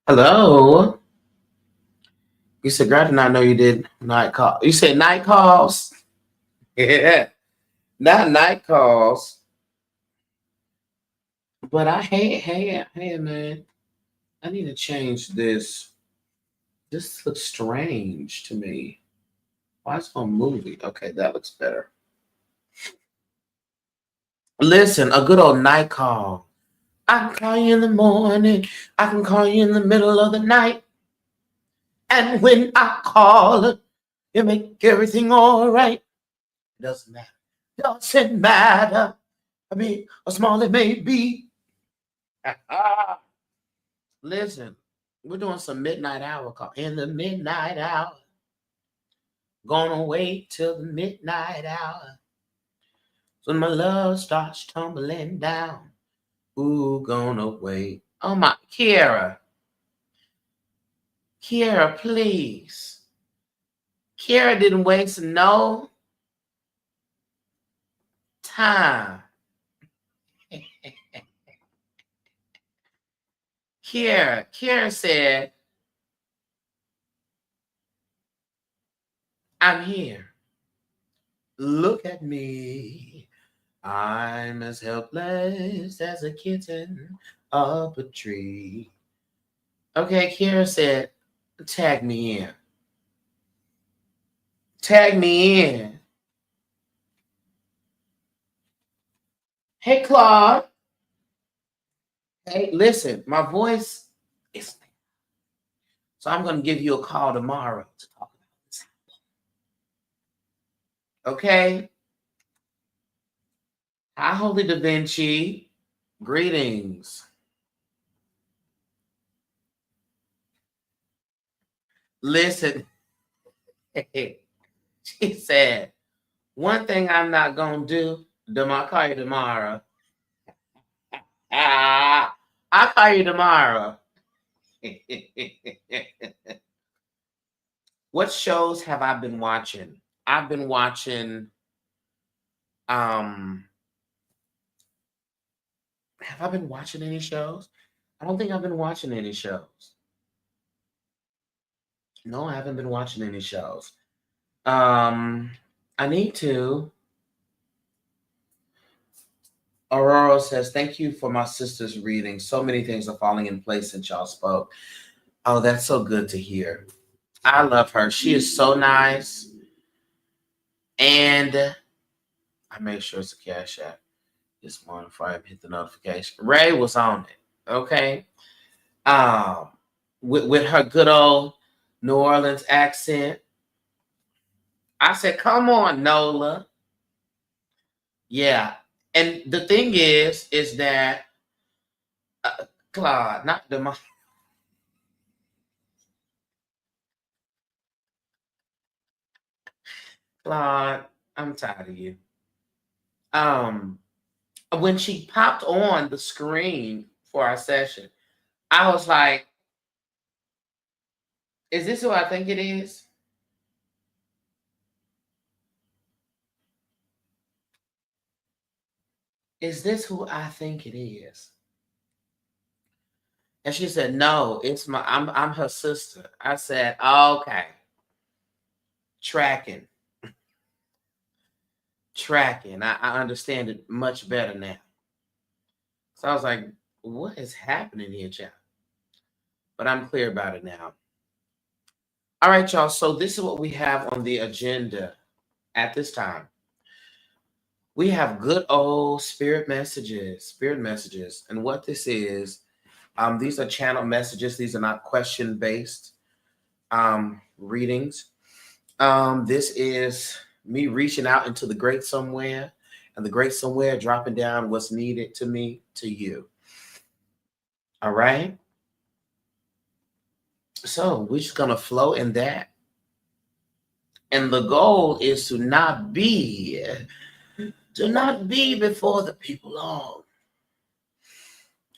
Hello. You said, "Girl, I did not know you did night call." You said night calls? Yeah. Not night calls. But hey, man. I need to change this. This looks strange to me. Why is it on movie? Okay, that looks better. Listen, a good old night call. I can call you in the morning. I can call you in the middle of the night. And when I call, you make everything all right. It doesn't matter. Doesn't matter. I mean, how small it may be. Listen, we're doing some midnight hour call. In the midnight hour, gonna wait till the midnight hour. So my love starts tumbling down. Ooh, gonna wait. Oh my, Kiara, please. Kiara didn't waste no time. Kiara said, I'm here. Look at me. I'm as helpless as a kitten up a tree. Okay, Kiara said, tag me in. Tag me in. Hey, Claude. Hey, listen, my voice is. So I'm going to give you a call tomorrow to talk about this. Okay? Hi, Holy Da Vinci. Greetings. Listen, she said, one thing I'm not going to do, I'll call you tomorrow. I'll call you tomorrow. What shows have I been watching? I've been watching have I been watching any shows? I don't think I've been watching any shows. No, I haven't been watching any shows. Um I need to. Aurora says, thank you for my sister's reading. So many things are falling in place since y'all spoke. Oh, that's so good to hear. I love her. She is so nice. And I made sure it's a cash app this morning before I hit the notification. Ray was on it. Okay. Um, with her good old New Orleans accent. I said, come on, Nola. Yeah. And the thing is that Claude, not the Claude, I'm tired of you. Um, when she popped on the screen for our session, I was like, is this who I think it is? Is this who I think it is? And she said, no, I'm her sister. I said, okay. Tracking. I understand it much better now. So I was like, what is happening here, child? But I'm clear about it now. All right, y'all. So this is what we have on the agenda at this time. We have good old spirit messages. And what this is, these are channel messages. These are not question-based readings. This is me reaching out into the great somewhere, and the great somewhere dropping down what's needed to me, to you. All right? So we're just going to flow in that. And the goal is to not be before the people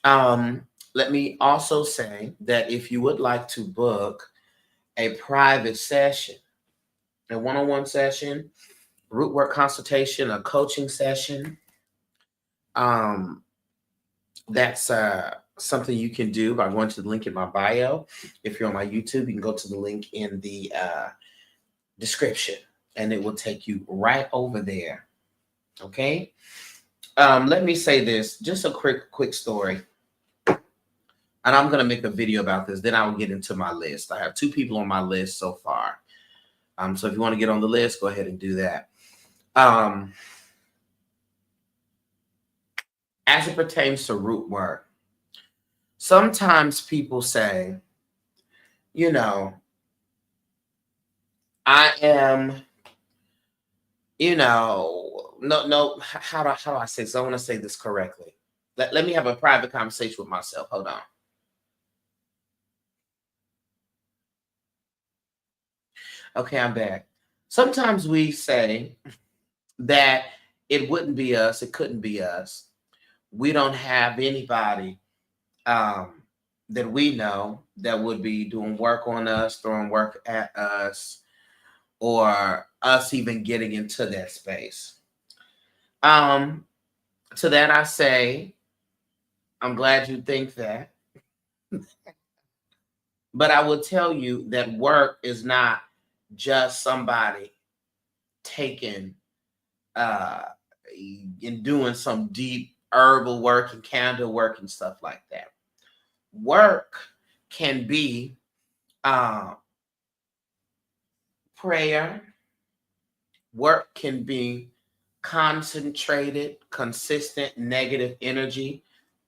long. Let me also say that if you would like to book a private session, a one-on-one session, root work consultation, a coaching session, that's something you can do by going to the link in my bio. If you're on my YouTube, you can go to the link in the description, and it will take you right over there. Okay. Let me say this, just a quick story. And I'm going to make a video about this. Then I will get into my list. I have 2 people on my list so far. So if you want to get on the list, go ahead and do that. As it pertains to root work, sometimes people say, you know, I am, no, how do I say this? I want to say this correctly. Let me have a private conversation with myself. Hold on. Okay, I'm back. Sometimes we say that it wouldn't be us, it couldn't be us. We don't have anybody that we know that would be doing work on us, throwing work at us, or us even getting into that space. To that I say, I'm glad you think that. But I will tell you that work is not just somebody taking and doing some deep herbal work and candle work and stuff like that. Work can be prayer. Work can be concentrated, consistent negative energy,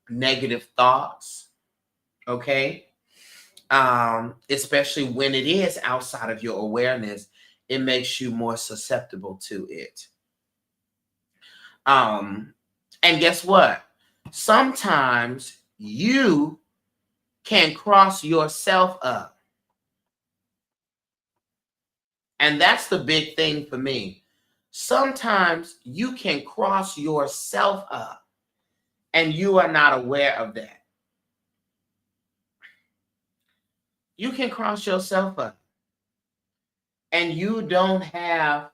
negative thoughts. Okay. Especially when it is outside of your awareness, it makes you more susceptible to it. And guess what? Sometimes you can cross yourself up. And that's the big thing for me. Sometimes you can cross yourself up and you are not aware of that. You can cross yourself up and you don't have,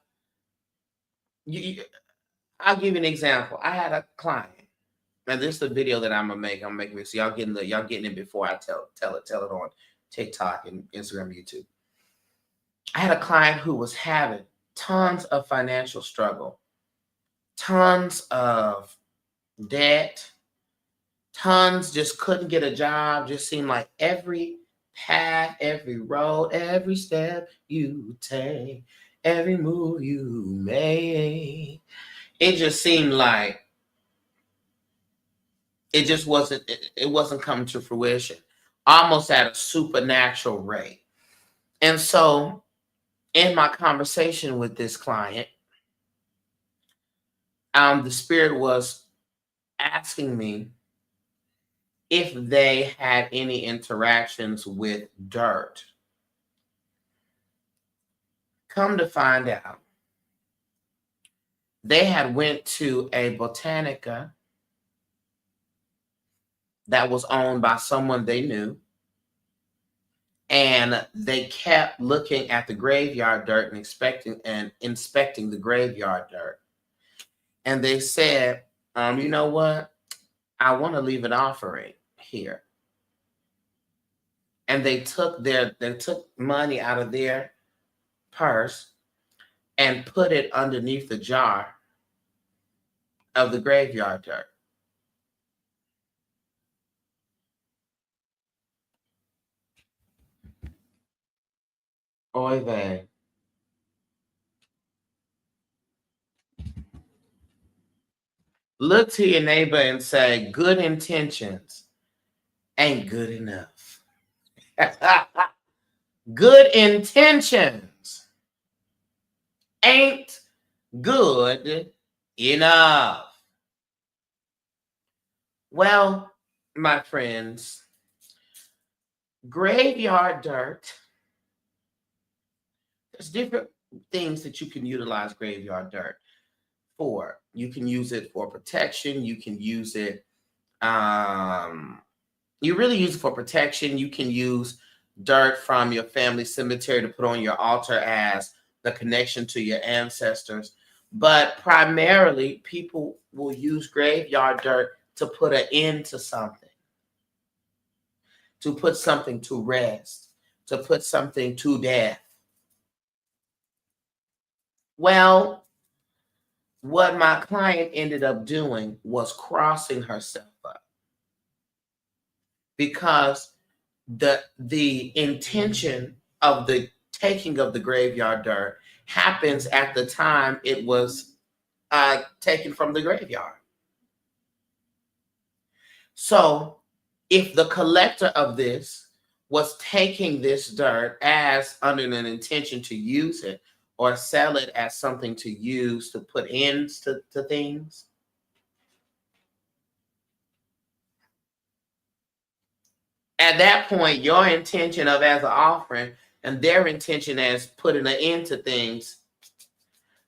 I'll give you an example. I had a client, and this is the video that I'm making it so y'all getting it before I tell it on TikTok and Instagram, YouTube. I had a client who was having tons of financial struggle, tons of debt, tons, just couldn't get a job. Just seemed like every path, every road, every step you take, every move you make, it just seemed like it just wasn't, it wasn't coming to fruition, almost at a supernatural rate. And so in my conversation with this client, the spirit was asking me if they had any interactions with dirt. Come to find out, they had went to a botanica that was owned by someone they knew, and they kept looking at the graveyard dirt and inspecting the graveyard dirt. And they said, you know what? I want to leave an offering here. And they took money out of their purse and put it underneath the jar of the graveyard dirt. Oy vey. Look to your neighbor and say, good intentions ain't good enough. Good intentions ain't good enough. Well, my friends, graveyard dirt, there's different things that you can utilize graveyard dirt for. You can use it for protection. You can use it, you really use it for protection. You can use dirt from your family cemetery to put on your altar as the connection to your ancestors. But primarily, people will use graveyard dirt to put an end to something. to put something to rest, to put something to death. Well, what my client ended up doing was crossing herself up, because the intention of the taking of the graveyard dirt happens at the time it was taken from the graveyard. So if the collector of this was taking this dirt as under an intention to use it or sell it as something to use to put ends to things, at that point, your intention of as an offering and their intention as putting an end to things,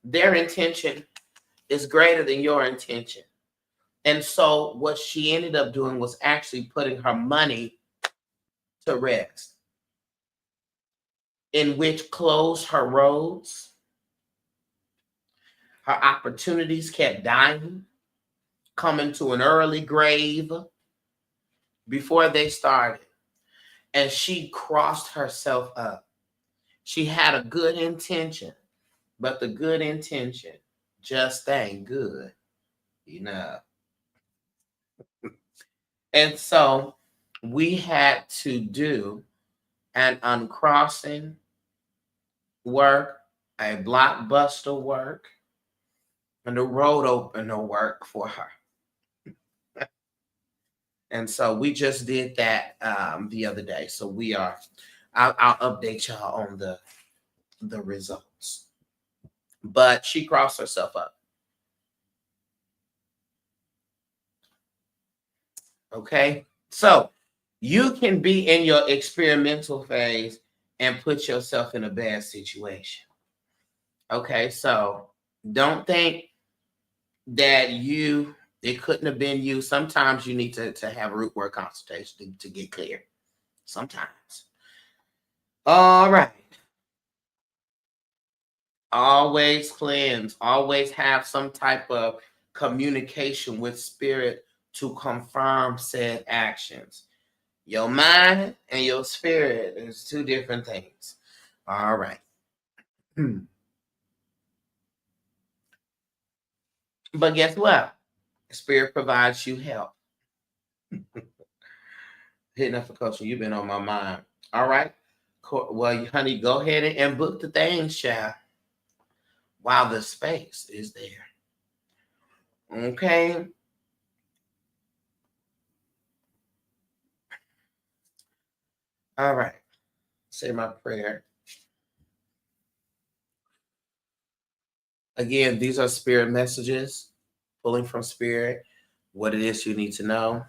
their intention is greater than your intention. And so what she ended up doing was actually putting her money to rest, in which closed her roads. Her opportunities kept dying, coming to an early grave before they started. And she crossed herself up. She had a good intention, but the good intention just ain't good enough. And so we had to do an uncrossing work, a blockbuster work, and a road opener work for her. And so we just did that the other day. So I'll update y'all on the results. But she crossed herself up. Okay, so you can be in your experimental phase and put yourself in a bad situation. Okay, so don't think that it couldn't have been you. Sometimes you need to have root work consultation to get clear. Sometimes. All right. Always cleanse. Always have some type of communication with spirit to confirm said actions. Your mind and your spirit is two different things. All right. But guess what? Spirit provides you help. Hitting up for coaching. You've been on my mind. All right. Well, honey, go ahead and book the things, child, while the space is there. Okay. All right. Say my prayer. Again, these are spirit messages, pulling from spirit, what it is you need to know.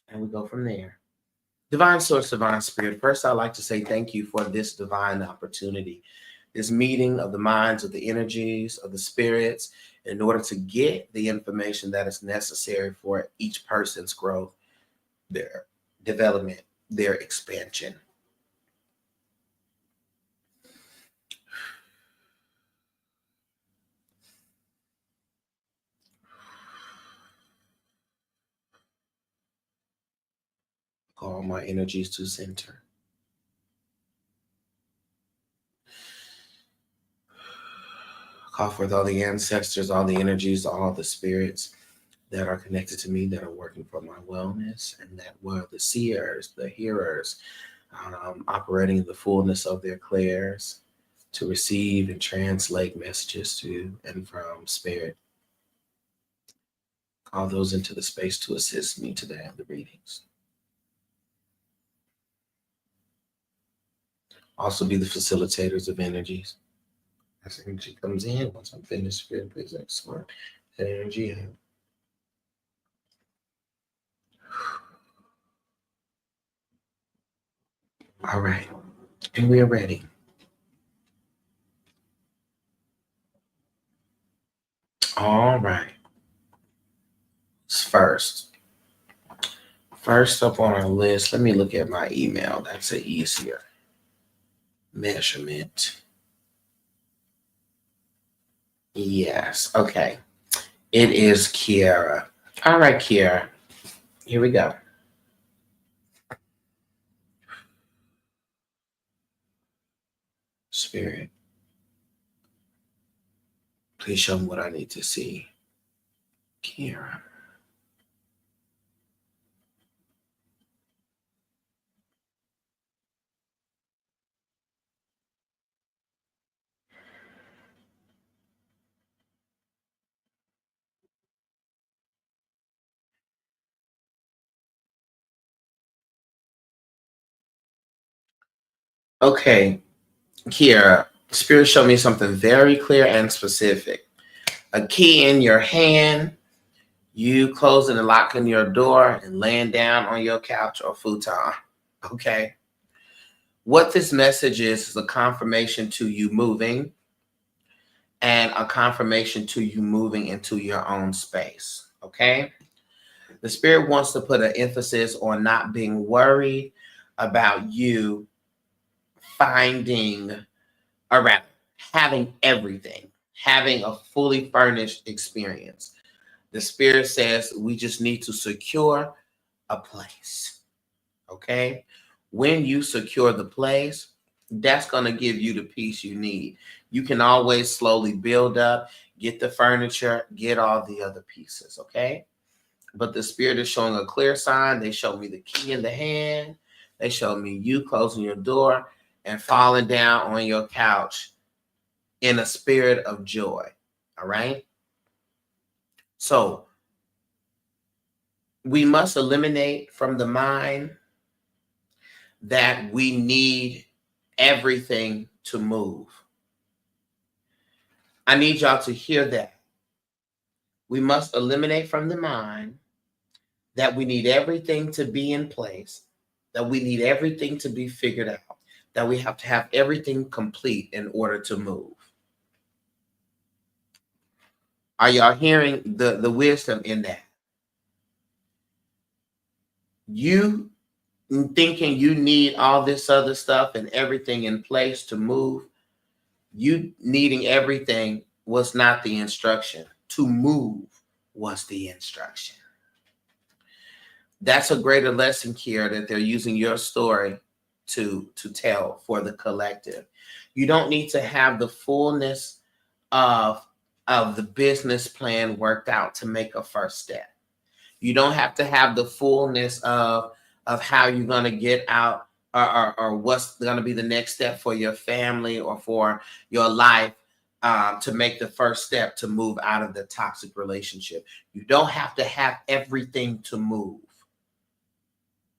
And we go from there. Divine source, divine spirit. First, I'd like to say thank you for this divine opportunity, this meeting of the minds, of the energies, of the spirits, in order to get the information that is necessary for each person's growth, their development, their expansion. Call my energies to center. Call forth all the ancestors, all the energies, all the spirits that are connected to me, that are working for my wellness, and that were the seers, the hearers, operating in the fullness of their clairs to receive and translate messages to and from spirit. Call those into the space to assist me today in the readings. Also be the facilitators of energies. As energy comes in, once I'm finished, spirit, please excellent that energy in. All right, and we are ready. All right. First up on our list, let me look at my email. That's an easier measurement. Yes. Okay. It is Kiara. All right, Kiara. Here we go. Spirit, please show me what I need to see. Kira. Okay, Kiera, Spirit showed me something very clear and specific. A key in your hand, you closing and locking your door and laying down on your couch or futon. Okay. What this message is a confirmation to you moving and a confirmation to you moving into your own space. Okay. The Spirit wants to put an emphasis on not being worried about you finding, or rather, having everything, having a fully furnished experience. The Spirit says we just need to secure a place. Okay. When you secure the place, that's going to give you the peace you need. You can always slowly build up, get the furniture, get all the other pieces. Okay. But the Spirit is showing a clear sign. They showed me the key in the hand. They showed me you closing your door and falling down on your couch in a spirit of joy. All right. So we must eliminate from the mind that we need everything to move. I need y'all to hear that. We must eliminate from the mind that we need everything to be in place, that we need everything to be figured out, that we have to have everything complete in order to move. Are y'all hearing the wisdom in that? You thinking you need all this other stuff and everything in place to move, you needing everything was not the instruction. To move was the instruction. That's a greater lesson, Kiera, that they're using your story to tell for the collective. You don't need to have the fullness of the business plan worked out to make a first step. You don't have to have the fullness of how you're going to get out, or what's going to be the next step for your family or for your life, to make the first step to move out of the toxic relationship. You don't have to have everything to move.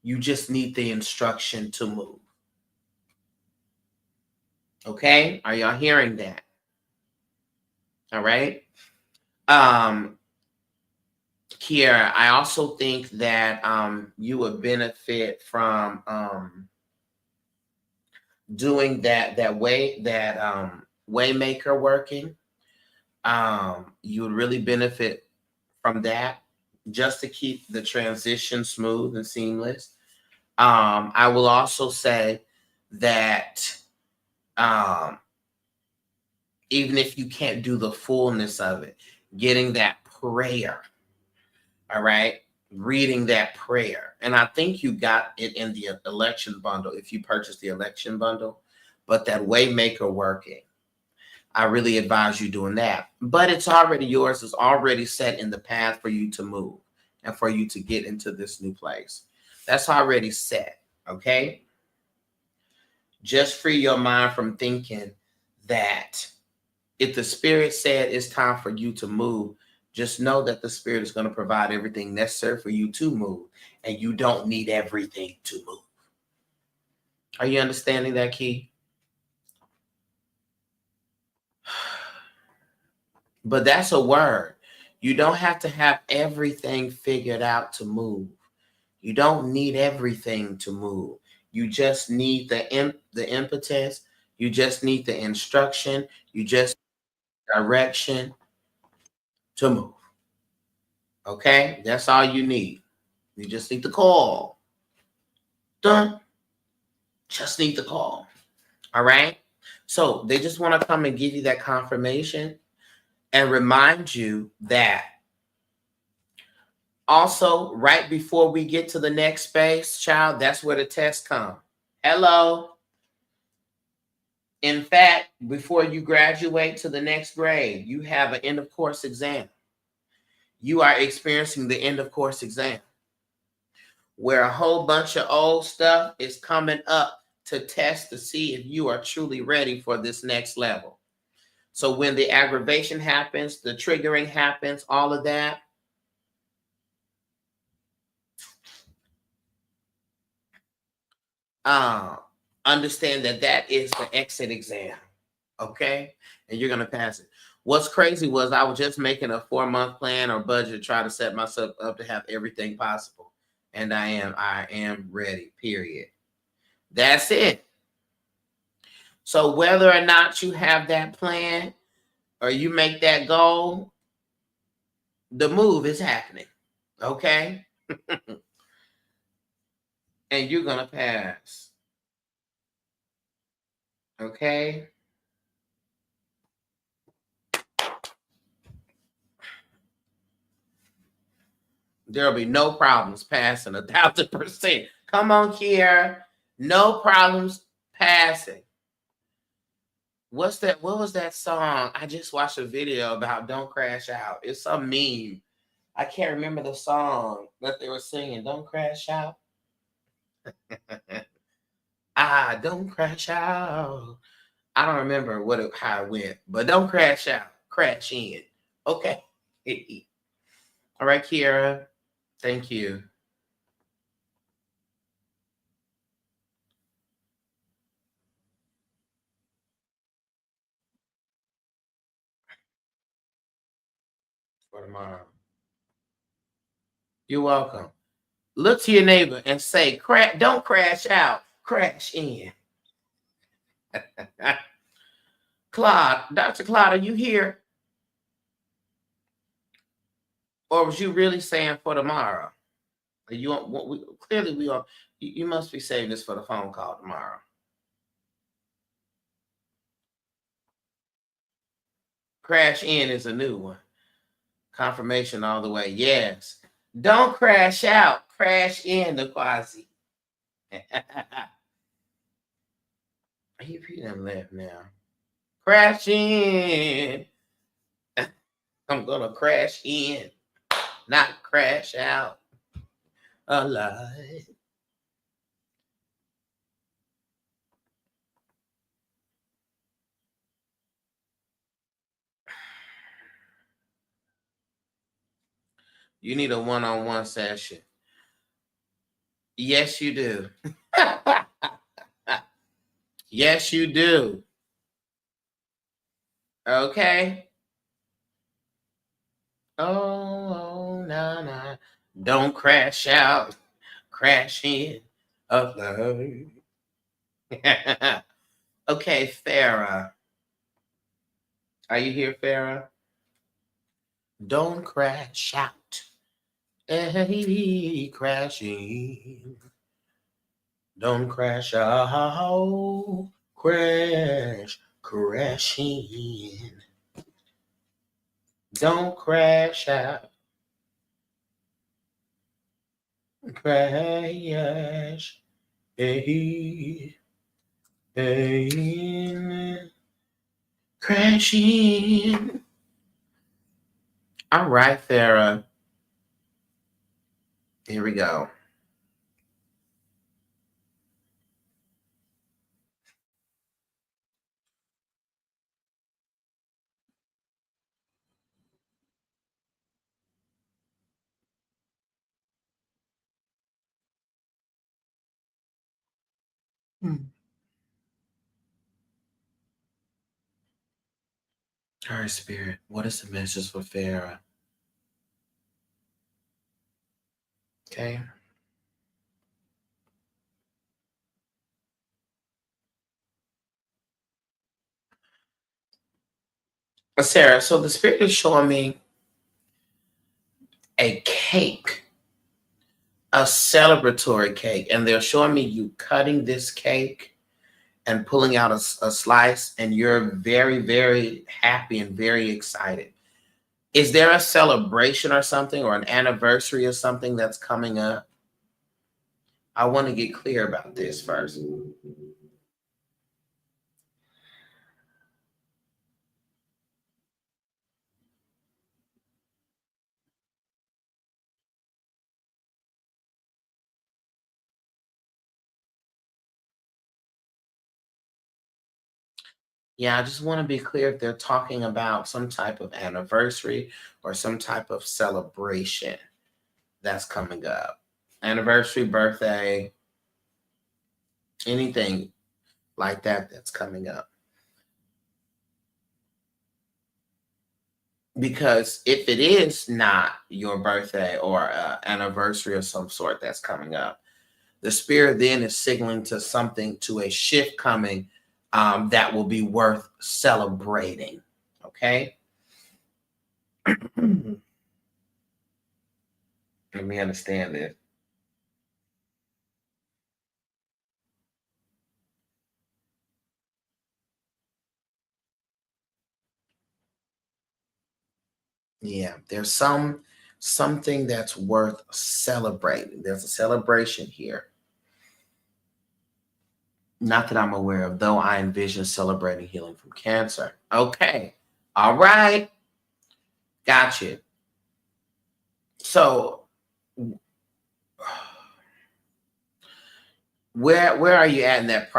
You just need the instruction to move. Okay? Are y'all hearing that? All right. Kiera, I also think that you would benefit from doing that waymaker working. You would really benefit from that, just to keep the transition smooth and seamless. I will also say that even if you can't do the fullness of it, getting that prayer, all right, reading that prayer. And I think you got it in the election bundle if you purchased the election bundle, but that waymaker working, I really advise you doing that. But it's already yours. It's already set in the path for you to move and for you to get into this new place. That's already set. Okay. Just free your mind from thinking that if the Spirit said it's time for you to move, just know that the Spirit is going to provide everything necessary for you to move, and you don't need everything to move. Are you understanding that, Key? But that's a word. You don't have to have everything figured out to move. You don't need everything to move. You just need the impetus. You just need the instruction. You just need direction to move. Okay? That's all you need. You just need the call. Done. Just need the call. All right? So they just want to come and give you that confirmation and remind you that also, right before we get to the next space, child, that's where the test comes. Hello. In fact, before you graduate to the next grade, you have an end of course exam. You are experiencing the end of course exam where a whole bunch of old stuff is coming up to test to see if you are truly ready for this next level. So when the aggravation happens, the triggering happens, all of that, understand that that is the exit exam, okay? And you're going to pass it. What's crazy was I was just making a 4-month plan or budget to try to set myself up to have everything possible. And I am ready, period. That's it. So whether or not you have that plan or you make that goal, the move is happening, okay? And you're going to pass, okay? There'll be no problems passing 1,000%. Come on, Kiera. No problems passing. What's that? What was that song? I just watched a video about Don't Crash Out. It's some meme. I can't remember the song that they were singing. Don't crash out. Don't crash out. I don't remember how it went, but don't crash out. Crash in. Okay. All right, Kiera. Thank you. For tomorrow. You're welcome. Look to your neighbor and say, don't crash out, crash in. Claude, Dr. Claude, are you here? Or was you really saying for tomorrow? Clearly we are. You must be saving this for the phone call tomorrow. Crash in is a new one. Confirmation all the way. Yes. Don't crash out. Crash in the quasi. He done left now. Crash in. I'm gonna crash in, not crash out. Alive. You need a one-on-one session. Yes, you do. Yes, you do. Okay. Oh, no. Don't crash out. Crash in. Alive. Okay, Farah. Are you here, Farah? Don't crash out. Hey, crashing. Don't crash out. Crashing. Don't crash out. Crash. Hey. Crashing. All right, Farah. Here we go. All right, Spirit. What is the message for Farah? Okay. Sarah, so the Spirit is showing me a cake, a celebratory cake, and they're showing me you cutting this cake and pulling out a slice, and you're very, very happy and very excited. Is there a celebration or something, or an anniversary or something that's coming up? I want to get clear about this first. Yeah, I just want to be clear if they're talking about some type of anniversary or some type of celebration that's coming up. Anniversary, birthday, anything like that that's coming up. Because if it is not your birthday or anniversary of some sort that's coming up, the spirit then is signaling to something, to a shift coming that will be worth celebrating. Okay. Let me understand this. Yeah, there's something that's worth celebrating. There's a celebration here. Not that I'm aware of, though I envision celebrating healing from cancer. Okay. All right. Gotcha. So where are you at in that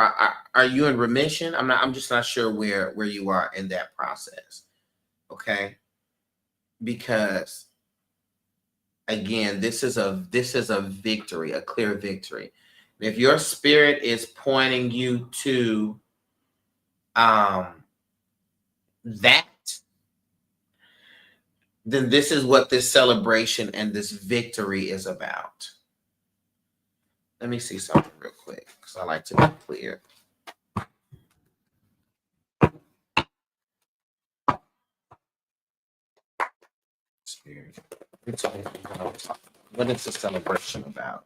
are you in remission? I'm just not sure where you are in that process. Okay? Because again, this is a victory, a clear victory. If your spirit is pointing you to um that, then this is what this celebration and this victory is about. Let me see something real quick because I like to be clear. Spirit. What is the celebration about?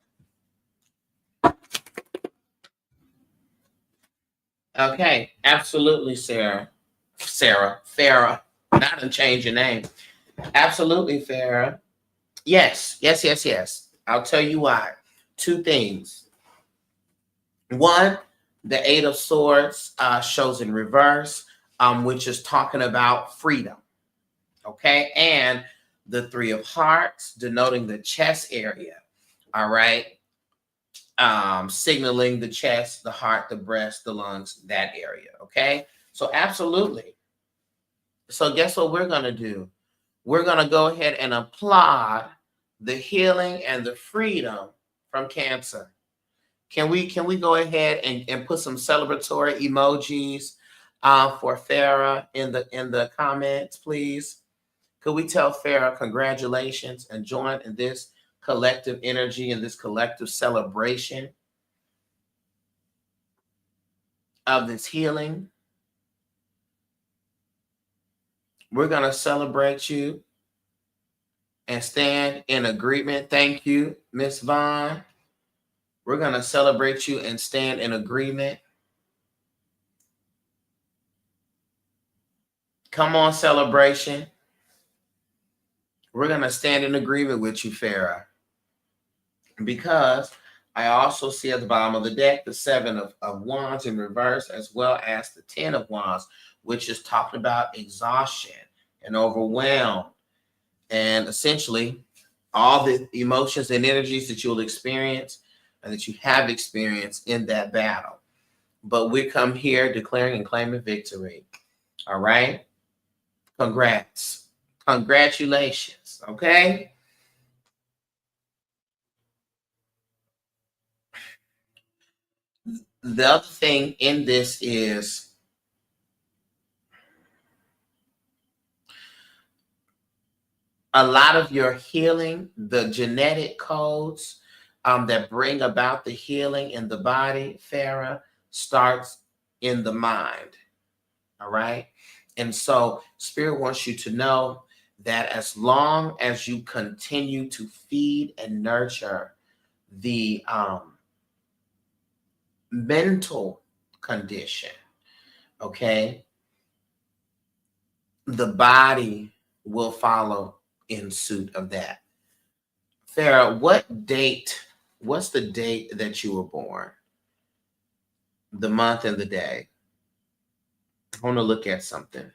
Okay, absolutely, Sarah. Farah. Not to change your name. Absolutely, Farah. Yes, yes, yes, yes. I'll tell you why. Two things. One, the Eight of Swords shows in reverse, which is talking about freedom. Okay, and the Three of Hearts, denoting the chest area. All right, signaling the chest, the heart, the breast, the lungs, that area. Okay, so absolutely. So guess what we're gonna do? We're gonna go ahead and applaud the healing and the freedom from cancer. Can we go ahead and put some celebratory emojis for Farah in the comments, please? Could we tell Farah congratulations and join in this collective energy and this collective celebration of this healing? We're gonna celebrate you and stand in agreement. Thank you, Miss Vaughn. We're gonna celebrate you and stand in agreement. Come on, celebration. We're going to stand in agreement with you, Farah, because I also see at the bottom of the deck the Seven of Wands in reverse, as well as the Ten of Wands, which is talking about exhaustion and overwhelm, and essentially all the emotions and energies that you'll experience and that you have experienced in that battle. But we come here declaring and claiming victory. All right? Congrats. Congratulations. Okay? The other thing in this is a lot of your healing, the genetic codes that bring about the healing in the body, Farah, starts in the mind. All right. And so, Spirit wants you to know that as long as you continue to feed and nurture the mental condition, okay, the body will follow in suit of that. Farah, what's the date that you were born? The month and the day. I want to look at something.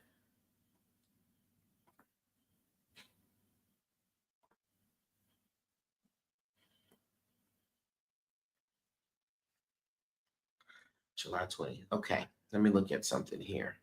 July 20th. Okay. Let me look at something here.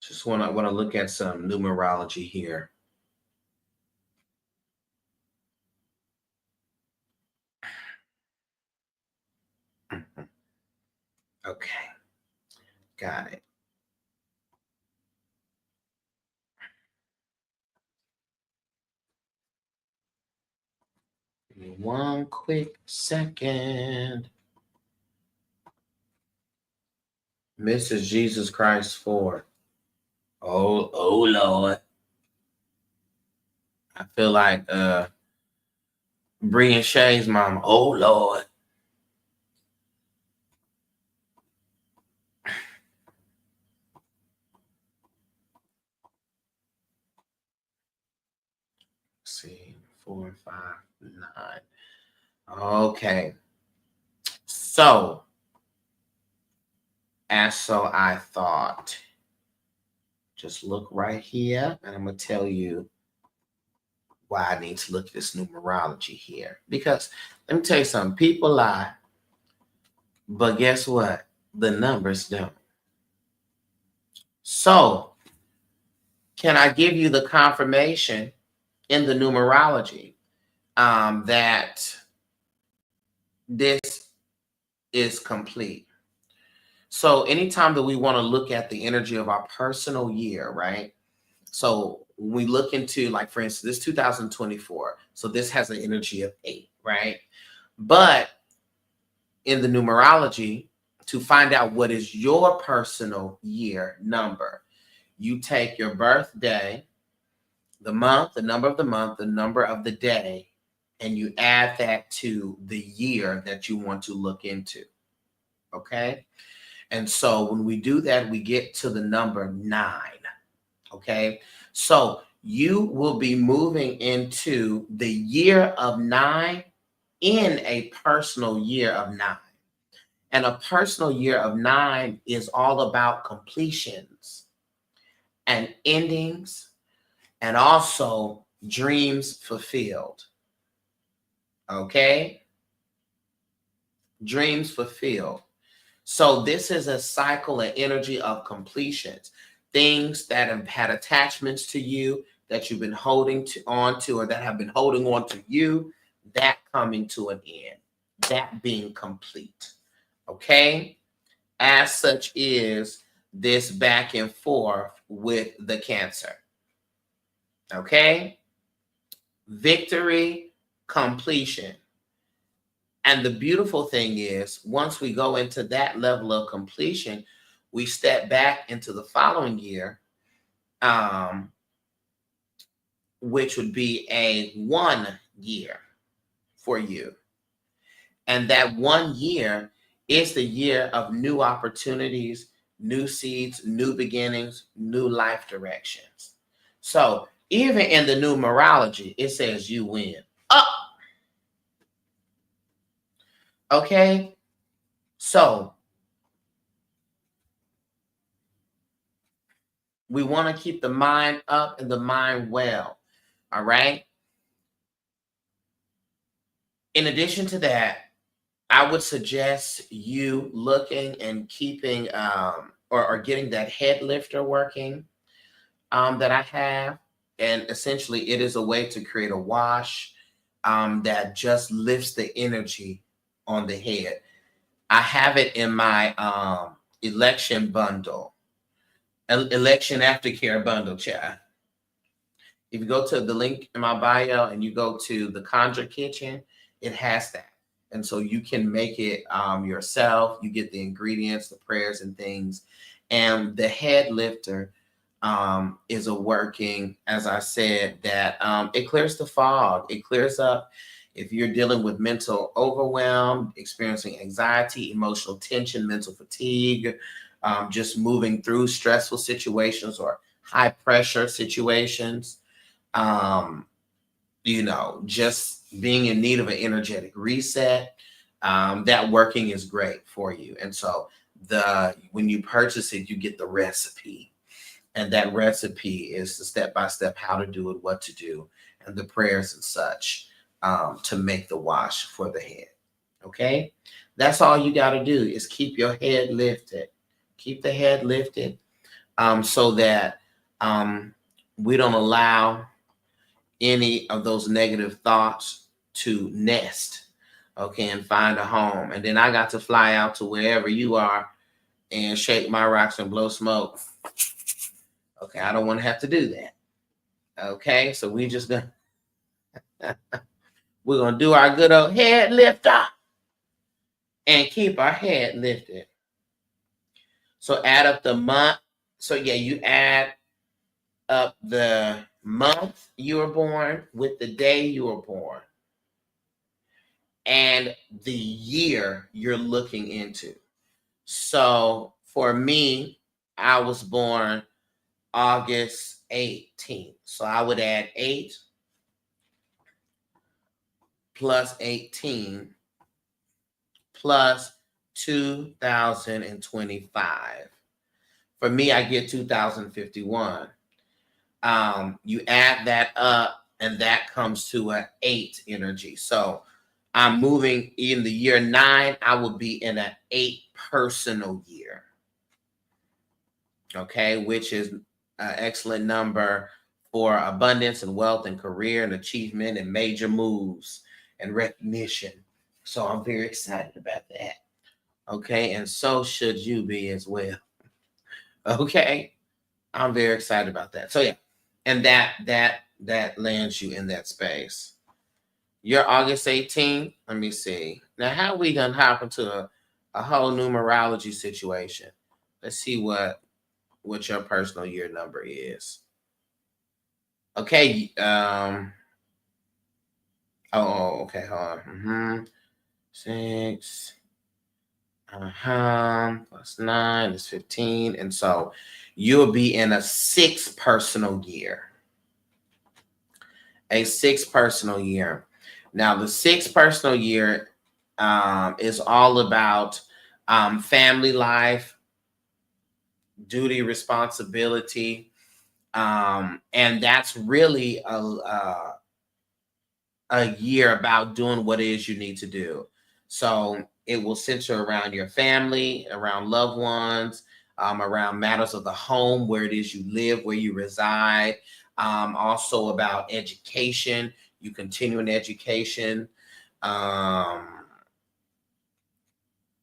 Just want to look at some numerology here. Mhm. Okay, got it. Give me one quick second. Mrs. Jesus Christ 4. Oh Lord. I feel like Bree and Shay's mom. Oh Lord. Let's see, 4, 5, 9. Okay. So, as so I thought, just look right here, and I'm gonna tell you why I need to look at this numerology here. Because let me tell you something, people lie, but guess what? The numbers don't. So, can I give you the confirmation in the numerology that this is complete? So, anytime that we want to look at the energy of our personal year, right? So, when we look into, like, for instance, this 2024, so this has an energy of 8, right? But in the numerology, to find out what is your personal year number, you take your birthday, the month, the number of the month, the number of the day, and you add that to the year that you want to look into. Okay. And so when we do that, we get to the number 9. Okay. So you will be moving into the year of 9 in a personal year of 9. And a personal year of 9 is all about completions and endings and also dreams fulfilled. Okay? Dreams fulfilled. So this is a cycle and energy of completions. Things that have had attachments to you that you've been holding on to, or that have been holding on to you, that coming to an end, that being complete. Okay? As such is this back and forth with the Cancer. Okay? Victory, completion. And the beautiful thing is, once we go into that level of completion, we step back into the following year, which would be a 1 year for you. And that 1 year is the year of new opportunities, new seeds, new beginnings, new life directions. So even in the numerology, it says you win. Oh, okay. So we want to keep the mind up and the mind well. All right. In addition to that, I would suggest you looking and keeping or getting that head lifter working that I have. And essentially, it is a way to create a wash that just lifts the energy on the head. I have it in my election bundle, election aftercare bundle, chat. If you go to the link in my bio and you go to the Conjure Kitchen, it has that. And so you can make it yourself. You get the ingredients, the prayers, and things. And the head lifter is a working, as I said, that it clears the fog. It clears up if you're dealing with mental overwhelm, experiencing anxiety, emotional tension, mental fatigue, just moving through stressful situations or high pressure situations. Um, just being in need of an energetic reset, that working is great for you. And so when you purchase it, you get the recipe. And that recipe is the step-by-step how to do it, what to do, and the prayers and such to make the wash for the head. Okay? That's all you got to do is keep your head lifted. Keep the head lifted. so that we don't allow any of those negative thoughts to nest, okay, and find a home. And then I got to fly out to wherever you are and shake my rocks and blow smoke. Okay, I don't want to have to do that. Okay, so we're gonna do our good old head lift up and keep our head lifted. So add up the month. So yeah, you add up the month you were born with the day you were born and the year you're looking into. So for me, I was born August 18th. So I would add 8 plus 18 plus 2025. For me, I get 2051. You add that up, and that comes to an 8 energy. So I'm moving in the year 9. I will be in an 8 personal year. Okay, which is an excellent number for abundance and wealth and career and achievement and major moves and recognition. So I'm very excited about that. Okay, and so should you be as well. Okay, I'm very excited about that. So yeah, and that lands you in that space. You're August 18th. Let me see. Now, how we done hop into a whole numerology situation? Let's see what your personal year number is. Okay. Okay. Hold on. 6. Plus 9 is 15. And so you'll be in a 6 personal year. A 6 personal year. Now, the 6 personal year is all about family life, duty, responsibility. And that's really a year about doing what it is you need to do. So it will center around your family, around loved ones, around matters of the home, where it is you live, where you reside. Also about education, you continuing education.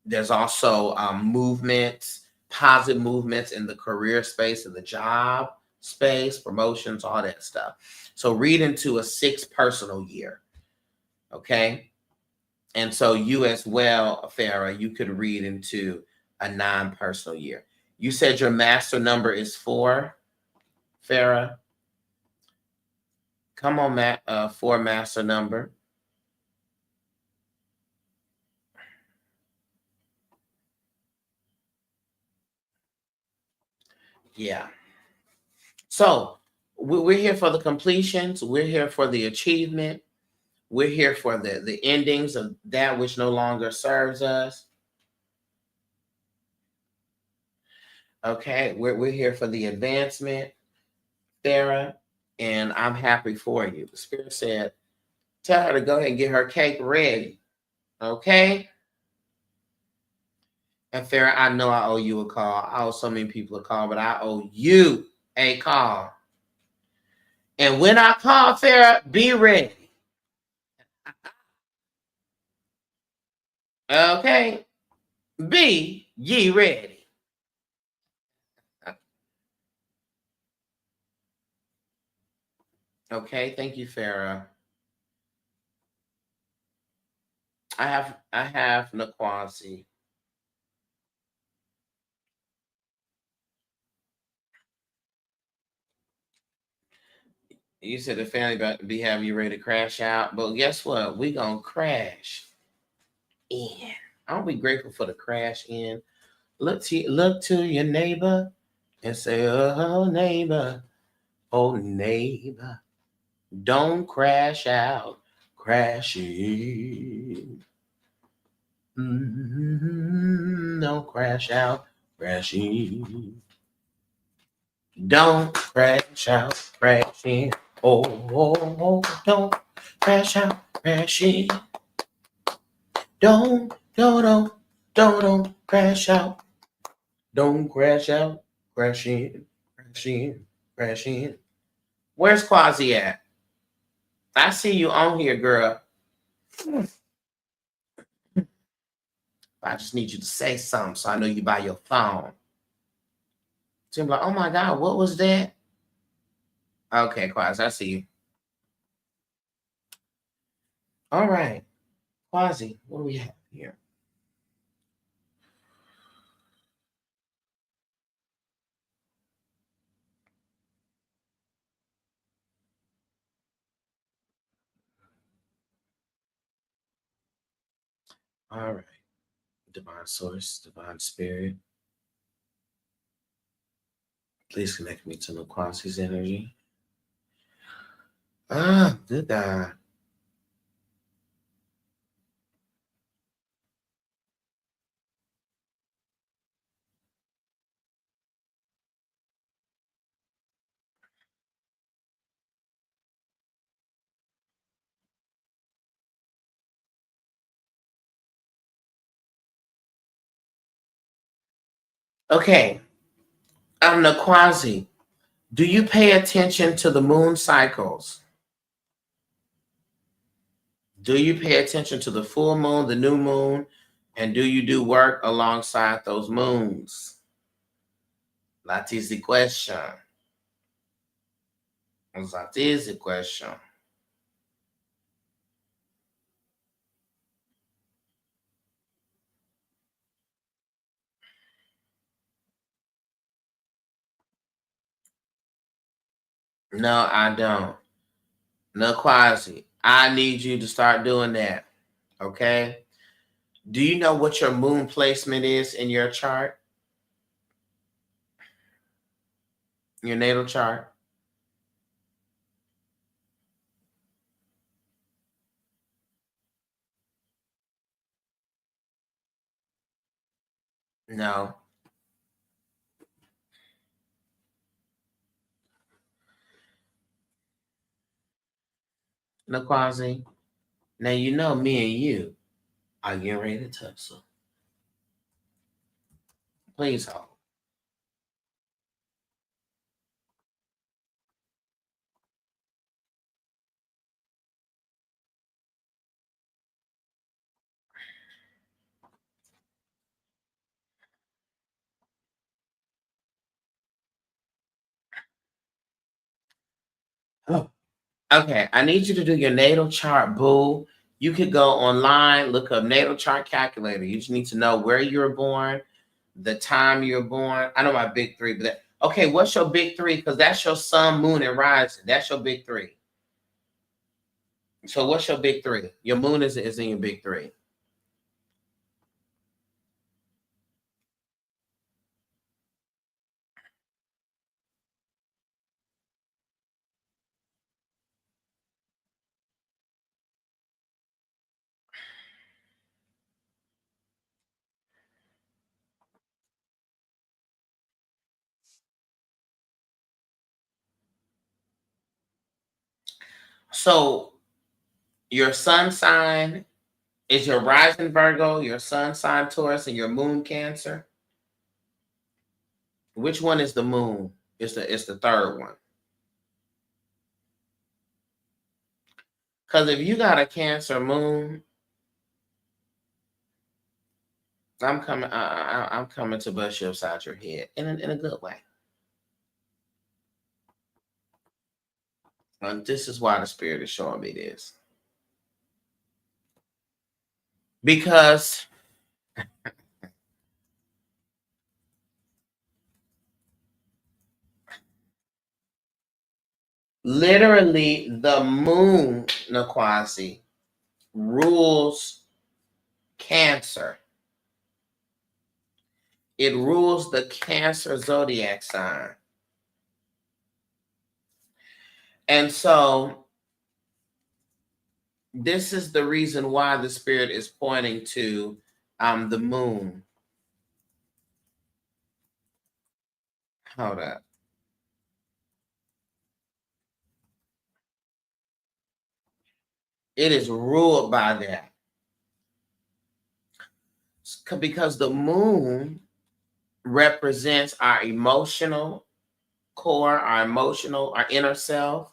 There's also movements, positive movements in the career space, in the job space, promotions, all that stuff. So read into a 6 personal year. Okay. And so you as well, Farah, you could read into a 9 personal year. You said your master number is 4, Farah. Come on, Matt. 4 master number. Yeah. So we're here for the completions. We're here for the achievement. We're here for the endings of that which no longer serves us. Okay. We're here for the advancement, Sarah. And I'm happy for you. The Spirit said, tell her to go ahead and get her cake ready. Okay. And Farah, I know I owe you a call. I owe so many people a call, but I owe you a call. And when I call, Farah, be ready. Okay. Be ye ready. Okay. Thank you, Farah. I have Naquasi. You said the family about to be having you ready to crash out, but guess what? We gonna crash in. Aren't we grateful for the crash in? Look to your neighbor and say, "Oh neighbor, oh neighbor, don't crash out, crash in. Don't crash out, crash in. Don't crash out, crash in. Oh, don't crash out, crash in. Don't crash out. Don't crash out, Crash in, crash in, crash in. Where's Quasi at? I see you on here, girl. I just need you to say something so I know you by your phone. So I'm like, oh my God, what was that? Okay, Quasi, I see you. All right. Quasi, what do we have here? All right. Divine source, divine spirit. Please connect me to Quasi's energy. Ah, good God. Okay. I'm the Quasi. Do you pay attention to the moon cycles? Do you pay attention to the full moon, the new moon, and do you do work alongside those moons? That is the question. That is the question. No, I don't. No, Quasi. I need you to start doing that. Okay? Do you know what your moon placement is in your chart? Your natal chart? No. No, Quasi. Now you know me and you are getting ready to tussle. Please hold. Oh. Okay, I need you to do your natal chart, boo. You could go online, look up natal chart calculator. You just need to know where you were born, the time you were born. I know my big three, but okay, what's your big three? Because that's your sun, moon, and rising. That's your big three. So what's your big three? Your moon is in your big three. So your sun sign is your rising Virgo, your sun sign Taurus, and your moon Cancer. Which one is the moon? It's the third one. Because if you got a Cancer moon, I'm coming. I'm coming to bust you upside your head in a good way. And this is why the spirit is showing me this. Because literally the moon, Nakwasi, rules Cancer. It rules the Cancer zodiac sign. And so this is the reason why the spirit is pointing to the moon. Hold up. It is ruled by that. Because the moon represents our emotional core, our inner self,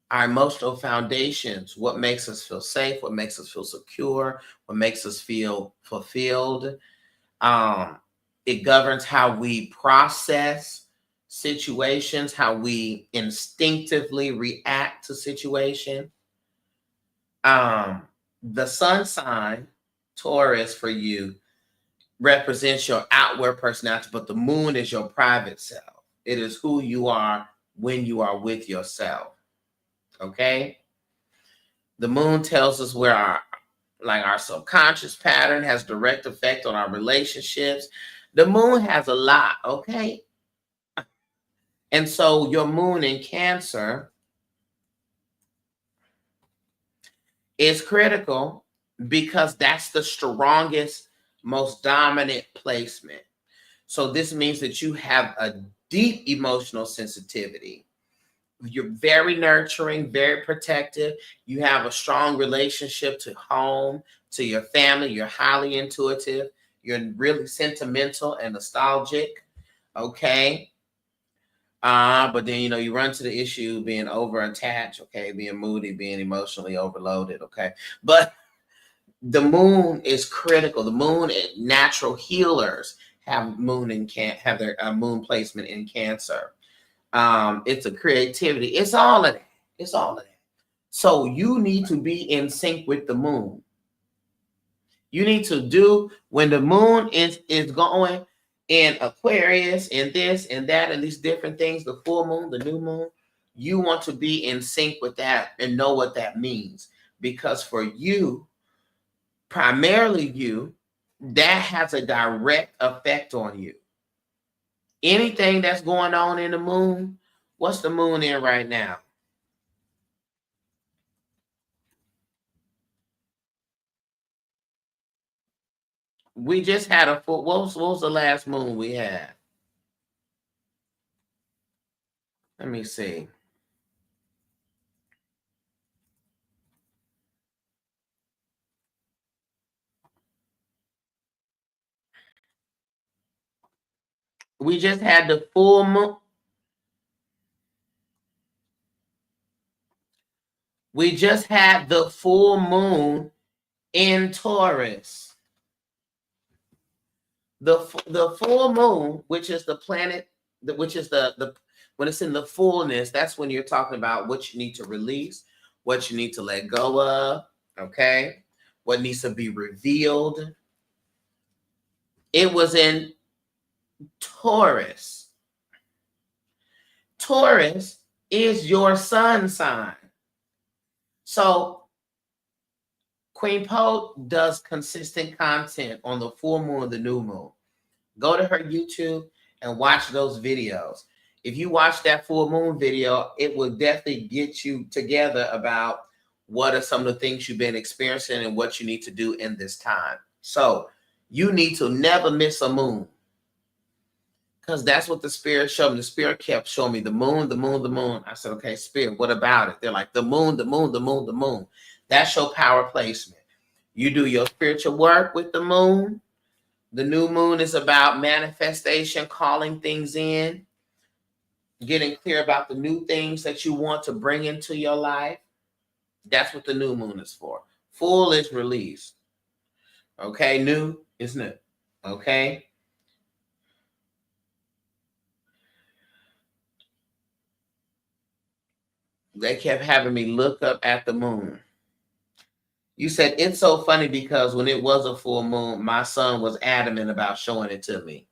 our emotional foundations, what makes us feel safe, what makes us feel secure, what makes us feel fulfilled. Um, it governs how we process situations, how we instinctively react to situations. The sun sign, Taurus, for you represents your outward personality, but the moon is your private self. It is who you are when you are with yourself. Okay? The moon tells us where our subconscious pattern has direct effect on our relationships. The moon has a lot, okay? And so your moon in Cancer is critical because that's the strongest, most dominant placement. So this means that you have a deep emotional sensitivity. You're very nurturing, very protective. You have a strong relationship to home, to your family. You're highly intuitive. You're really sentimental and nostalgic. Okay. But then you run to the issue being over attached, okay, being moody, being emotionally overloaded, okay. But the moon is critical. The moon and natural healers have have their moon placement in Cancer. It's a creativity. It's all of that. It's all of that. So you need to be in sync with the moon. You need to do when the moon is going in Aquarius and this and that and these different things, the full moon, the new moon. You want to be in sync with that and know what that means. Because for you, primarily you, that has a direct effect on you. Anything that's going on in the moon, what's the moon in right now? We just had a full, what was the last moon we had? Let me see. We just had the full moon. We just had the full moon in Taurus. The full moon, which is the planet, which is the when it's in the fullness, that's when you're talking about what you need to release, what you need to let go of, okay? What needs to be revealed. It was in Taurus. Taurus is your sun sign. So Queen Poe does consistent content on the full moon, the new moon. Go to her YouTube and watch those videos. If you watch that full moon video, it will definitely get you together about what are some of the things you've been experiencing and what you need to do in this time. So you need to never miss a moon. Because that's what the spirit showed me. The spirit kept showing me the moon, the moon, the moon. I said, okay, spirit, what about it? They're like, the moon, the moon, the moon, the moon. That's your power placement. You do your spiritual work with the moon. The new moon is about manifestation, calling things in, getting clear about the new things that you want to bring into your life. That's what the new moon is for. Full is release. Okay, new is new. Okay. They kept having me look up at the moon. You said it's so funny because when it was a full moon, my son was adamant about showing it to me.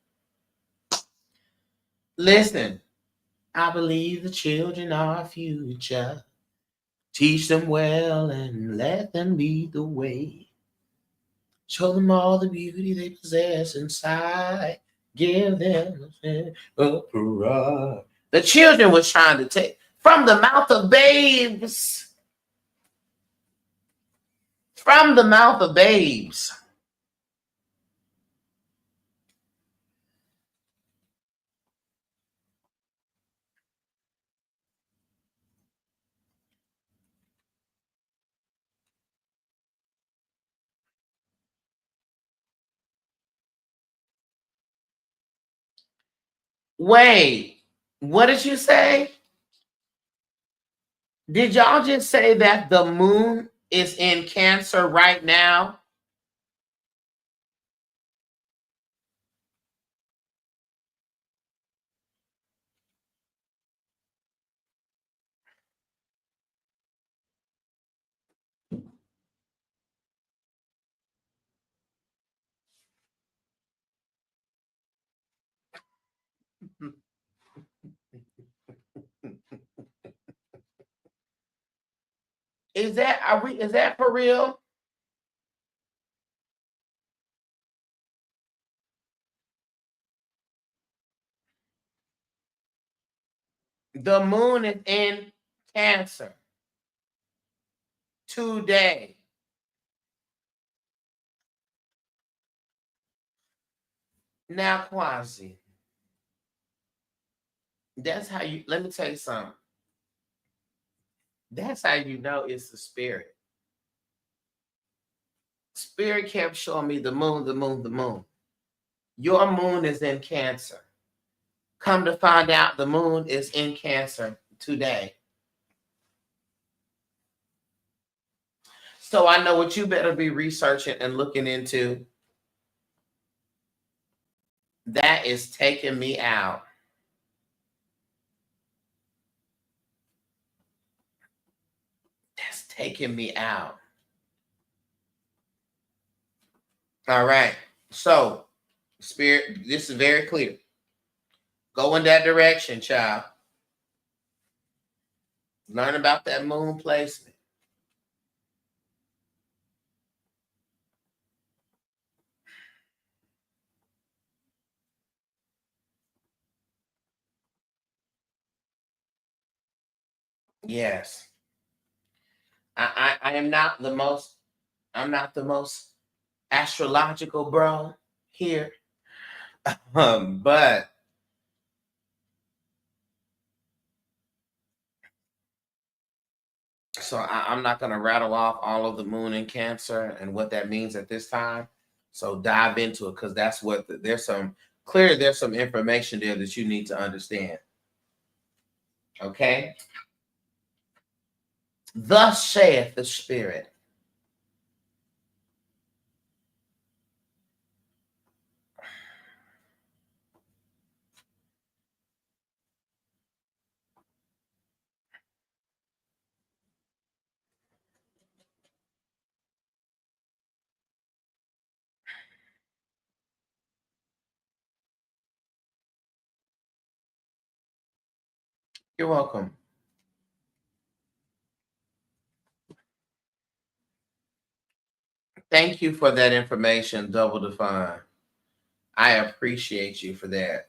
Listen, I believe the children are our future. Teach them well and let them lead the way. Show them all the beauty they possess inside. Give them a pride. The children was trying to take from the mouth of babes. From the mouth of babes. Wait, what did you say? Did y'all just say that the moon is in Cancer right now? Is that for real? The moon is in Cancer today. Now, Quasi, that's how you, let me tell you something. That's how you know it's the spirit. Spirit kept showing me the moon, the moon, the moon. Your moon is in Cancer. Come to find out, the moon is in Cancer today. So I know what you better be researching and looking into. That is taking me out. That's taking me out. All right. So, Spirit, this is very clear. Go in that direction, child. Learn about that moon placement. Yes. I am not the most, I'm not the most astrological bro here. But so I'm not going to rattle off all of the moon in Cancer and what that means at this time. So dive into it because that's what there's some clearly there's some information there that you need to understand. Okay. Thus saith the Spirit. You're welcome. Thank you for that information, Double Define. I appreciate you for that.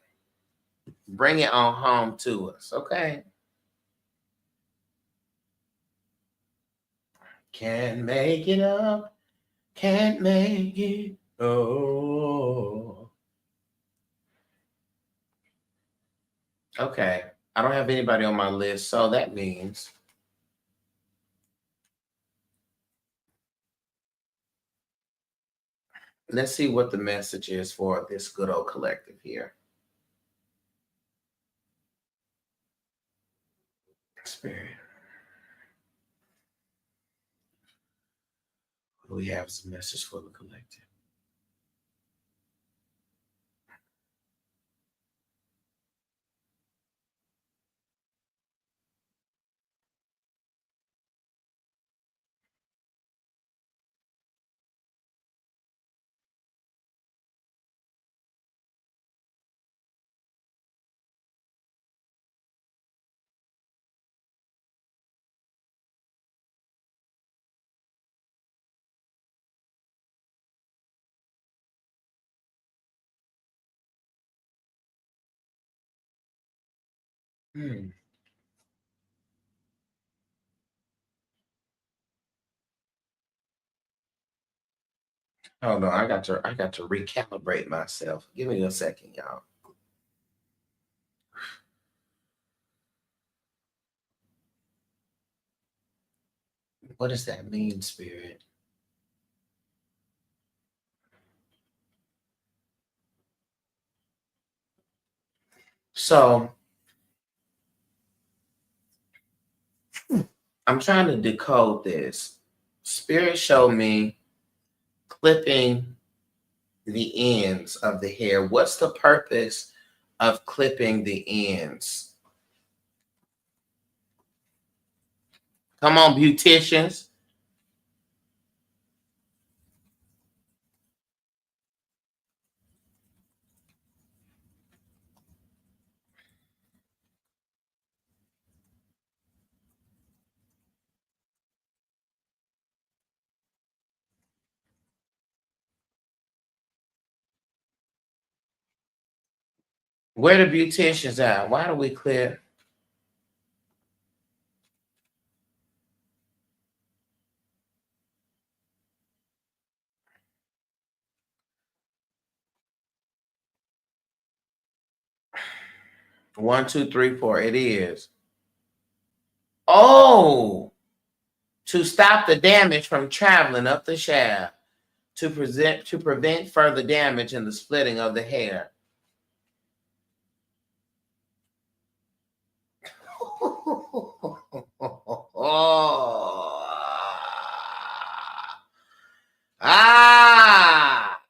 Bring it on home to us, okay? Can't make it up, can't make it. Oh. Okay. I don't have anybody on my list, so that means let's see what the message is for this good old collective here. Spirit. What do we have as a message for the collective? Hmm. Hold on, I got to recalibrate myself. Give me a second, y'all. What does that mean, Spirit? So I'm trying to decode this. Spirit showed me clipping the ends of the hair. What's the purpose of clipping the ends? Come on, beauticians. Where the beauticians at? Why do we clip? One, two, three, four. It is. Oh, to stop the damage from traveling up the shaft, to prevent further damage in the splitting of the hair. Ah.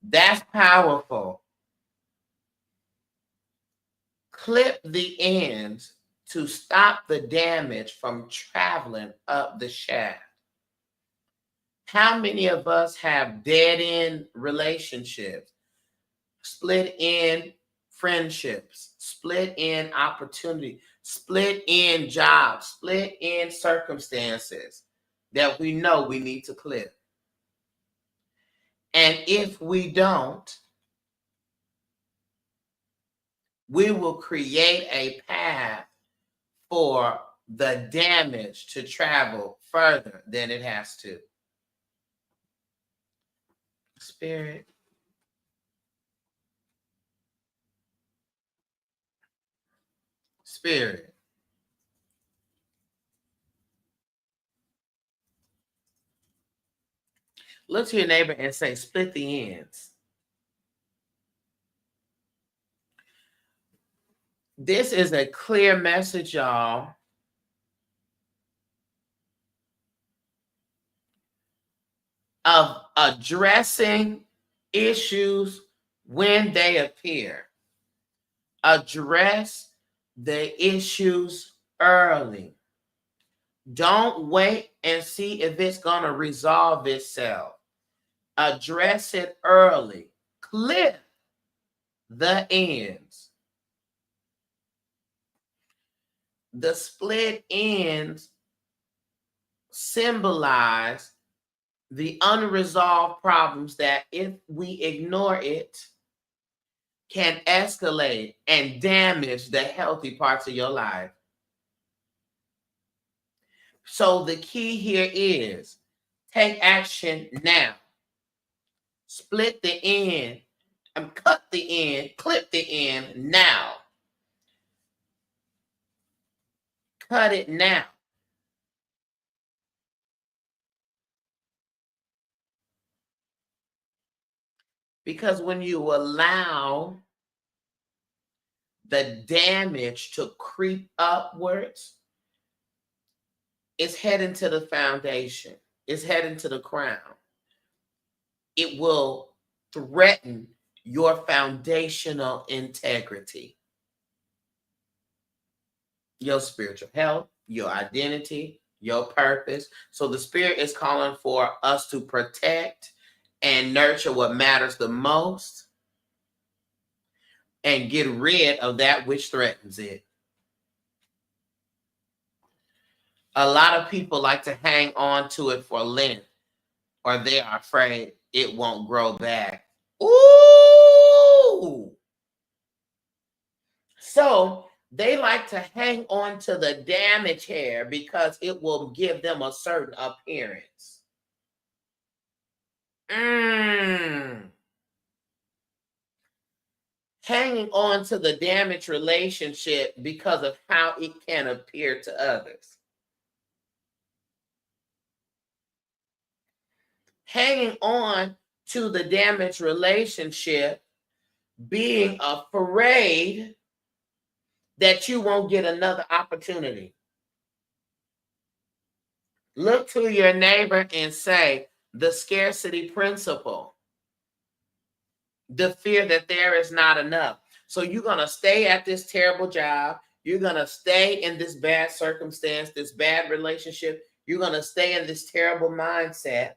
That's powerful. Clip the ends to stop the damage from traveling up the shaft. How many of us have dead end relationships, split end friendships, split end opportunity, split end jobs, split end circumstances that we know we need to clip? And if we don't, we will create a path for the damage to travel further than it has to. Spirit. Spirit. Look to your neighbor and say, split the ends. This is a clear message, y'all. Of addressing issues when they appear. Address the issues early. Don't wait and see if it's going to resolve itself. Address it early. Clip the ends. The split ends symbolize the unresolved problems that, if we ignore it, can escalate and damage the healthy parts of your life. So the key here is take action now. Split the end, cut the end, clip the end now. Cut it now. Because when you allow the damage to creep upwards, it's heading to the foundation. It's heading to the crown. It will threaten your foundational integrity, your spiritual health, your identity, your purpose. So the Spirit is calling for us to protect and nurture what matters the most and get rid of that which threatens it. A lot of people like to hang on to it for length, or they are afraid it won't grow back. Ooh! So they like to hang on to the damaged hair because it will give them a certain appearance. Hanging on to the damaged relationship because of how it can appear to others. Hanging on to the damaged relationship, being afraid that you won't get another opportunity. Look to your neighbor and say, the scarcity principle, the fear that there is not enough. So you're going to stay at this terrible job. You're going to stay in this bad circumstance, this bad relationship. You're going to stay in this terrible mindset.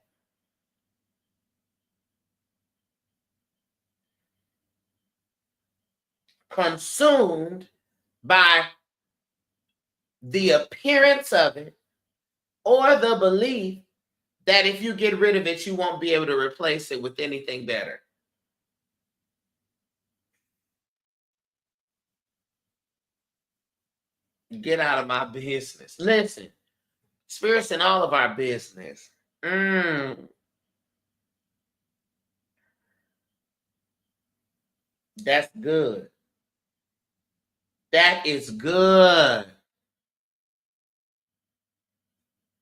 Consumed by the appearance of it or the belief that if you get rid of it, you won't be able to replace it with anything better. Get out of my business. Listen, spirits in all of our business. That's good. That is good.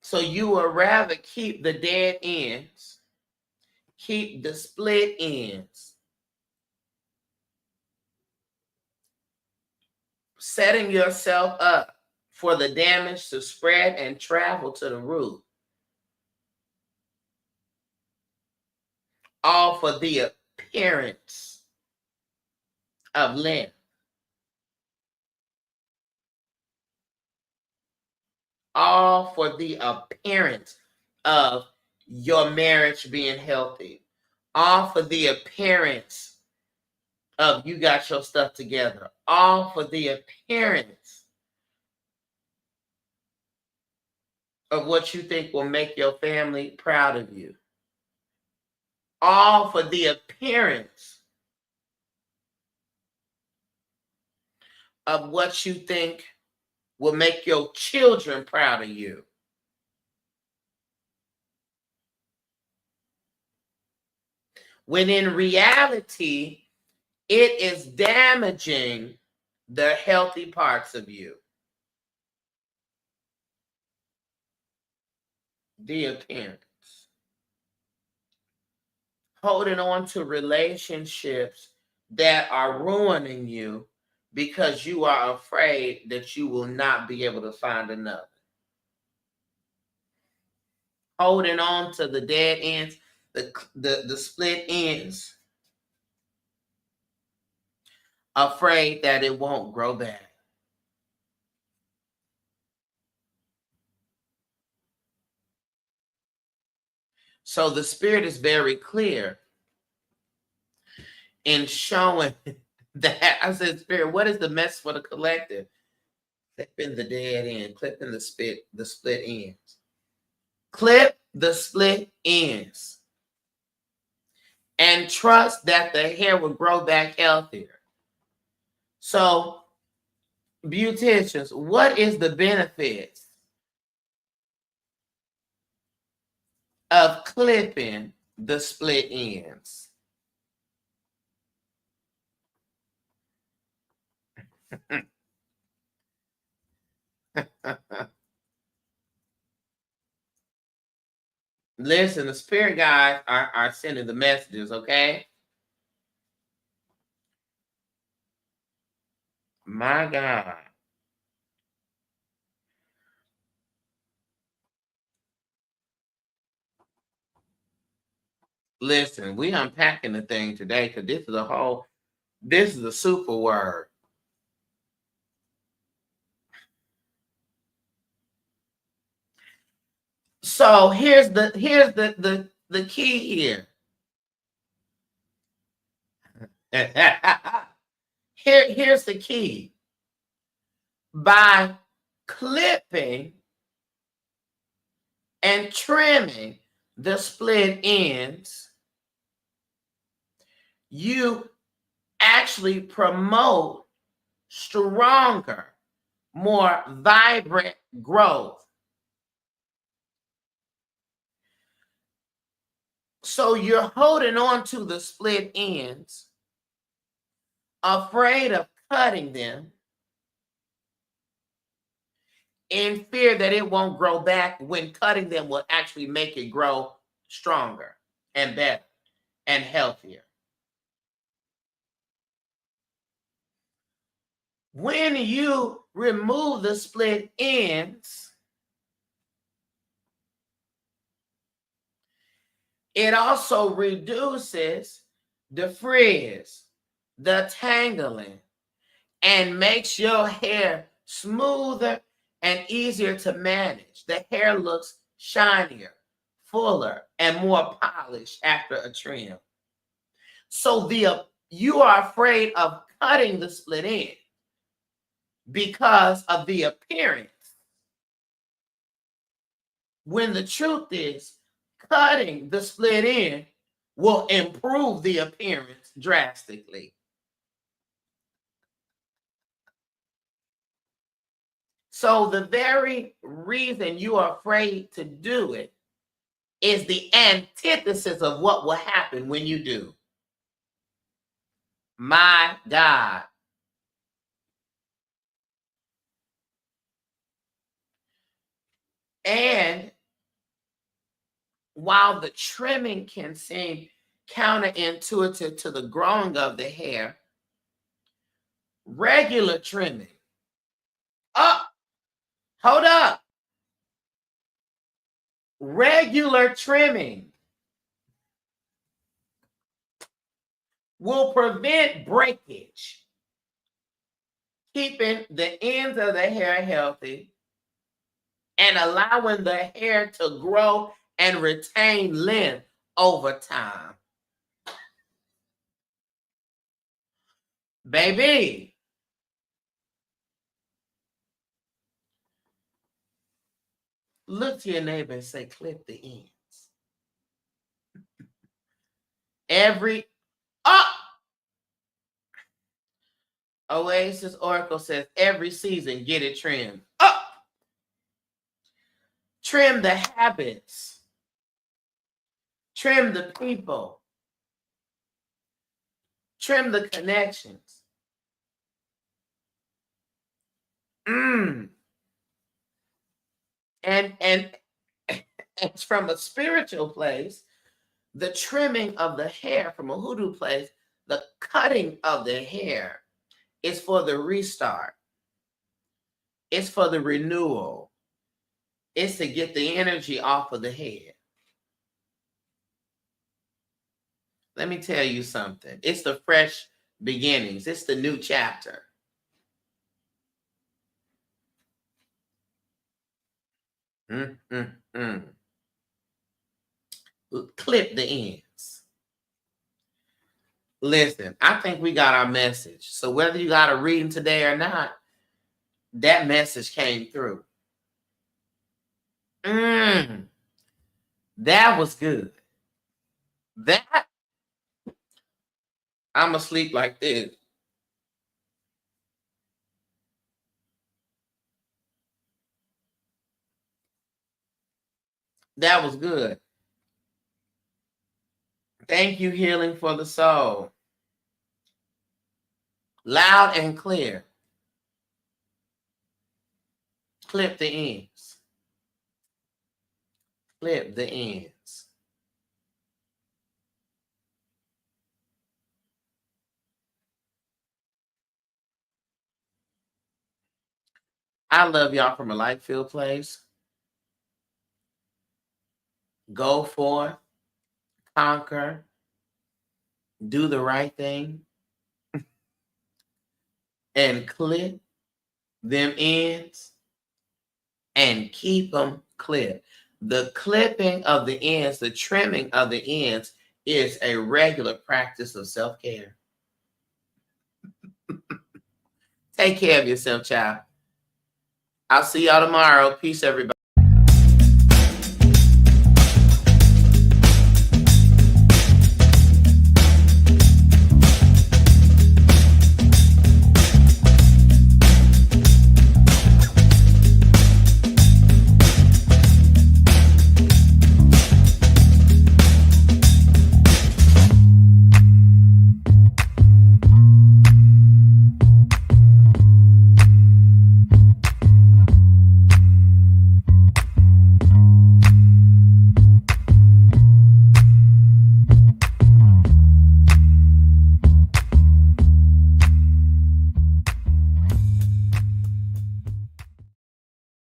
So you would rather keep the dead ends, keep the split ends, setting yourself up for the damage to spread and travel to the root. All for the appearance of length. All for the appearance of your marriage being healthy. All for the appearance of you got your stuff together. All for the appearance of what you think will make your family proud of you. All for the appearance of what you think will make your children proud of you. When in reality, it is damaging the healthy parts of you. The appearance. Holding on to relationships that are ruining you because you are afraid that you will not be able to find another. Holding on to the dead ends, the split ends, afraid that it won't grow back. So the Spirit is very clear in showing that. I said, Spirit, what is the mess for the collective? Clipping the dead end, clipping the split ends. Clip the split ends. And trust that the hair will grow back healthier. So, beauticians, what is the benefits of clipping the split ends? Listen, the spirit guides are sending the messages, okay? My God. Listen, we unpacking the thing today because this is a super word. So here's the key here. Here's the key. By clipping and trimming the split ends, you actually promote stronger, more vibrant growth. So you're holding on to the split ends, afraid of cutting them, in fear that it won't grow back when cutting them will actually make it grow stronger and better. and healthier. When you remove the split ends, it also reduces the frizz, the tangling, and makes your hair smoother and easier to manage. The hair looks shinier, fuller, and more polished after a trim. So you are afraid of cutting the split end because of the appearance. When the truth is, cutting the split end will improve the appearance drastically. So the very reason you are afraid to do it is the antithesis of what will happen when you do. My God. And while the trimming can seem counterintuitive to the growing of the hair, regular trimming. Hold up. Regular trimming will prevent breakage, keeping the ends of the hair healthy and allowing the hair to grow and retain length over time. Baby, look to your neighbor and say, clip the ends. Oasis Oracle says every season get it trimmed. Trim the habits. Trim the people. Trim the connections. And it's from a spiritual place, the trimming of the hair from a hoodoo place, the cutting of the hair is for the restart. It's for the renewal. It's to get the energy off of the head. Let me tell you something. It's the fresh beginnings. It's the new chapter. Clip the ends. Listen, I think we got our message. So whether you got a reading today or not, that message came through. That was good. That, I'm going to sleep like this. That was good. Thank you, Healing for the Soul. Loud and clear. Clip the ends. Clip the ends. I love y'all from a light-filled place. Go forth, conquer, do the right thing, and clip them ends and keep them clipped. The clipping of the ends, the trimming of the ends is a regular practice of self-care. Take care of yourself, child. I'll see y'all tomorrow. Peace, everybody.